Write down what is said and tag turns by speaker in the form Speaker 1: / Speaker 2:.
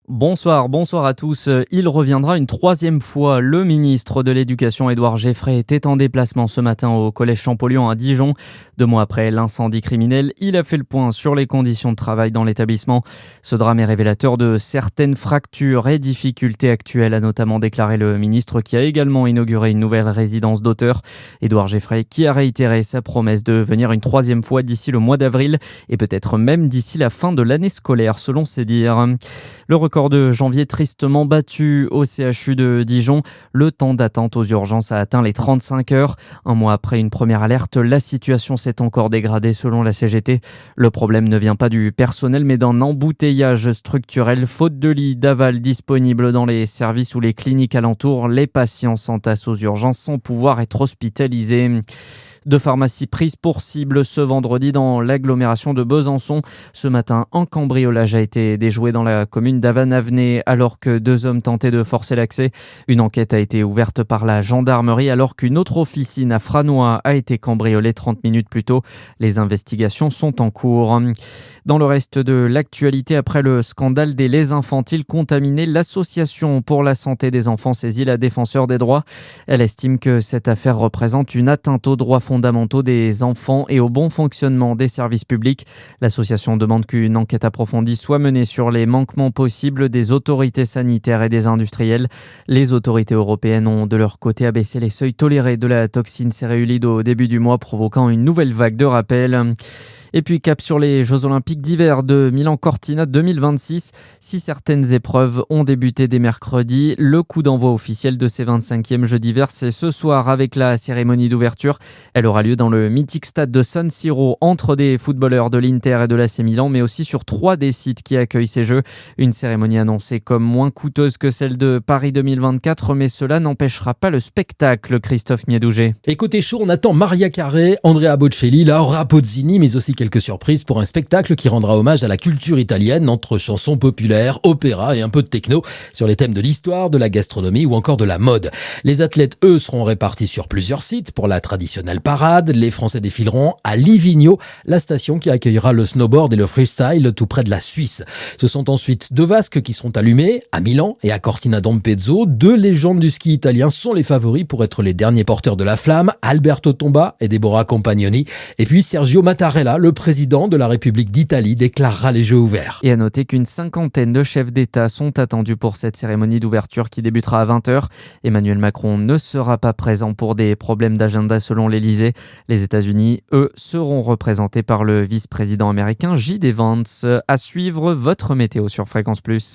Speaker 1: Bonsoir à tous. Il reviendra une troisième fois. Le ministre de l'Éducation, Édouard Geoffrey, était en déplacement ce matin au collège Champollion à Dijon. 2 mois après l'incendie criminel, il a fait le point sur les conditions de travail dans l'établissement. Ce drame est révélateur de certaines fractures et difficultés actuelles, a notamment déclaré le ministre, qui a également inauguré une nouvelle résidence d'auteurs. Édouard Geoffrey qui a réitéré sa promesse de venir une troisième fois d'ici le mois d'avril et peut-être même d'ici la fin de l'année scolaire, selon ses dires. Le record de janvier tristement battu au CHU de Dijon. Le temps d'attente aux urgences a atteint les 35 heures. Un mois après une première alerte, la situation s'est encore dégradée selon la CGT. Le problème ne vient pas du personnel mais d'un embouteillage structurel. Faute de lits d'aval disponibles dans les services ou les cliniques alentours, les patients s'entassent aux urgences sans pouvoir être hospitalisés. 2 pharmacies prises pour cible ce vendredi dans l'agglomération de Besançon. Ce matin, un cambriolage a été déjoué dans la commune d'Avenay alors que 2 hommes tentaient de forcer l'accès. Une enquête a été ouverte par la gendarmerie alors qu'une autre officine à Franois a été cambriolée 30 minutes plus tôt. Les investigations sont en cours. Dans le reste de l'actualité, après le scandale des laits infantiles contaminés, l'Association pour la santé des enfants saisit la défenseure des droits. Elle estime que cette affaire représente une atteinte aux droits fondamentaux des enfants et au bon fonctionnement des services publics. L'association demande qu'une enquête approfondie soit menée sur les manquements possibles des autorités sanitaires et des industriels. Les autorités européennes ont de leur côté abaissé les seuils tolérés de la toxine céréulide au début du mois, provoquant une nouvelle vague de rappels. Et puis cap sur les Jeux Olympiques d'hiver de Milan-Cortina 2026. Si certaines épreuves ont débuté dès mercredi, le coup d'envoi officiel de ces 25e Jeux d'hiver, c'est ce soir avec la cérémonie d'ouverture. Elle aura lieu dans le mythique stade de San Siro entre des footballeurs de l'Inter et de l'AC Milan, mais aussi sur 3 des sites qui accueillent ces Jeux. Une cérémonie annoncée comme moins coûteuse que celle de Paris 2024, mais cela n'empêchera pas le spectacle, Christophe Miedouget.
Speaker 2: Et côté show, on attend Maria Carré, Andrea Bocelli, Laura Pozzini, mais aussi quelques surprises pour un spectacle qui rendra hommage à la culture italienne entre chansons populaires, opéra et un peu de techno sur les thèmes de l'histoire, de la gastronomie ou encore de la mode. Les athlètes, eux, seront répartis sur plusieurs sites pour la traditionnelle parade. Les Français défileront à Livigno, la station qui accueillera le snowboard et le freestyle tout près de la Suisse. Ce sont ensuite 2 vasques qui seront allumés à Milan et à Cortina d'Ampezzo. 2 légendes du ski italien sont les favoris pour être les derniers porteurs de la flamme, Alberto Tomba et Deborah Compagnoni. Et puis Sergio Mattarella, le président de la République d'Italie, déclarera les Jeux ouverts.
Speaker 1: Et à noter qu'une cinquantaine de chefs d'État sont attendus pour cette cérémonie d'ouverture qui débutera à 20h. Emmanuel Macron ne sera pas présent pour des problèmes d'agenda selon l'Elysée. Les États-Unis, eux, seront représentés par le vice-président américain J.D. Vance. À suivre votre météo sur Fréquence Plus.